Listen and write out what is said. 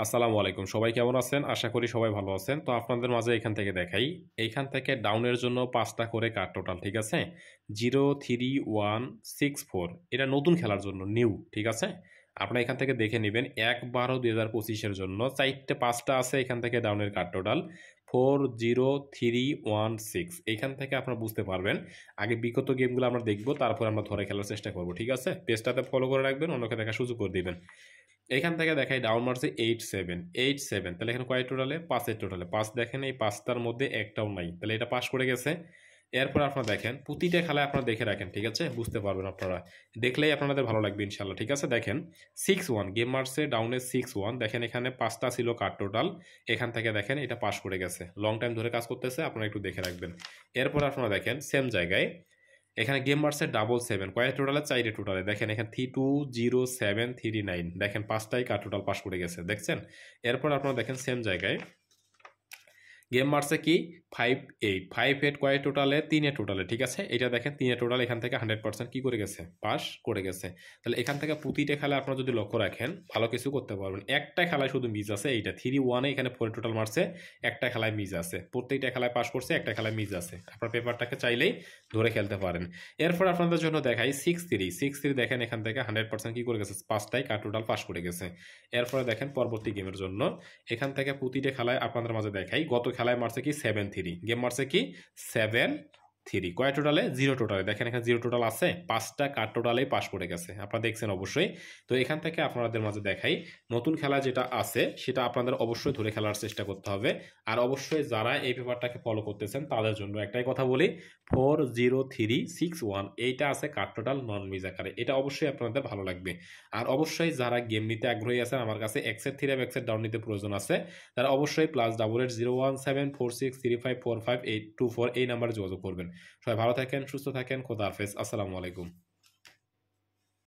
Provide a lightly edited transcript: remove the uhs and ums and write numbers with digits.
আসসালামু আলাইকুম। সবাই কেমন আছেন? আশা করি সবাই ভালো আছেন। তো আপনাদের মাঝে এখান থেকে দেখাই। এইখান থেকে ডাউনের জন্য ৫ টা করে কার্ড টোটাল, ঠিক আছে? 0, 3, 1, 6, 4 এটা নতুন খেলার জন্য নিউ, ঠিক আছে? আপনারা এখান থেকে দেখে নিবেন ১/১২/২০২৫ এর জন্য ৫টা আছে এখান থেকে ডাউনের কার্ড টোটাল 4, 0, 3, 1, 6 এইখান থেকে আপনারা বুঝতে পারবেন। আগে বিগত গেমগুলো আমরা দেখব, তারপর আমরা ধরে খেলার চেষ্টা করব, ঠিক আছে? পেজটাতে ফলো করে রাখবেন, অন্যকে দেখার সুযোগ করে দিবেন। এখান থেকে দেখাই ডাউন মারছে 8, 7 তাহলে এখানে কয় টোটালে 5-এর টোটালে 5 দেখেন, এই 5টার মধ্যে একটাও নাই, তাহলে এটা পাস করে গেছে। এরপর আপনারা দেখেন প্রতিটা খেলায় আপনারা দেখে রাখেন, ঠিক আছে? বুঝতে পারবেন আপনারা, দেখলেই আপনাদের ভালো লাগবে ইনশাল্লাহ, ঠিক আছে? দেখেন 6-1 গেম মারছে ডাউনে 6-1, দেখেন এখানে 5টা ছিল কার্ড টোটাল, এখান থেকে দেখেন এটা পাস করে গেছে, লং টাইম ধরে কাজ করতেছে, আপনারা একটু দেখে রাখবেন। এরপর আপনারা দেখেন সেম জায়গায় এখানে গেম মারছে 7-7 কয়েক টোটালে 4 টোটালে, দেখেন এখানে 320739 দেখেন 5টাই কার টোটাল পাস করে গেছে, দেখছেন? এরপর আপনারা দেখেন সেম জায়গায় গেম মারছে কি 5-8 কয়েক টোটালে 3 টোটালে, ঠিক আছে? এটা দেখেন 3 টোটাল, এখান থেকে 100% কি করে গেছে, পাস করে গেছে। তাহলে এখান থেকে প্রতিটা খেলায় আপনারা যদি লক্ষ্য রাখেন ভালো কিছু করতে পারবেন। একটা খেলায় শুধু মিস আছে, এইটা 3-1 এখানে 4 টোটাল মারছে, একটা খেলায় মিস আছে, প্রত্যেকটা খেলায় পাস করছে, একটা খেলায় মিস আছে। আপনার পেপারটাকে চাইলেই ধরে খেলতে পারেন। এরপর আপনাদের জন্য দেখাই 6-3 দেখেন এখান থেকে 100% কি করে গেছে, 5টাই কার টোটাল পাস করে গেছে। এরপরে দেখেন পরবর্তী গেমের জন্য এখান থেকে প্রতিটা খেলায় আপনাদের মাঝে দেখাই, গত খেলায় মারছে কি 7-3 গেম মারছে কি 7-3 কয় টোটালে 0 টোটালে, দেখেন এখানে 0 টোটাল আছে, 5টা কার টোটালেই পাস করে গেছে, আপনারা দেখছেন অবশ্যই। তো এখান থেকে আপনাদের মাঝে দেখাই নতুন খেলা যেটা আছে সেটা আপনাদের অবশ্যই ধরে খেলার চেষ্টা করতে হবে। আর অবশ্যই যারা এই পেপারটাকে ফলো করতেছেন তাদের জন্য একটাই কথা বলি, 40361 এইটা আছে কার টোটাল নন মিজ আকারে, এটা অবশ্যই আপনাদের ভালো লাগবে। আর অবশ্যই যারা গেম নিতে আগ্রহী আছেন, আমার কাছে এক্সের থ্রি এক্সের ডাউন নিতে প্রয়োজন আছে, তারা অবশ্যই +880173545824 এই নাম্বারে যোগাযোগ করবেন। সবাই ভালো থাকেন, সুস্থ থাকেন, খোদা হাফেজ, আসসালামু আলাইকুম।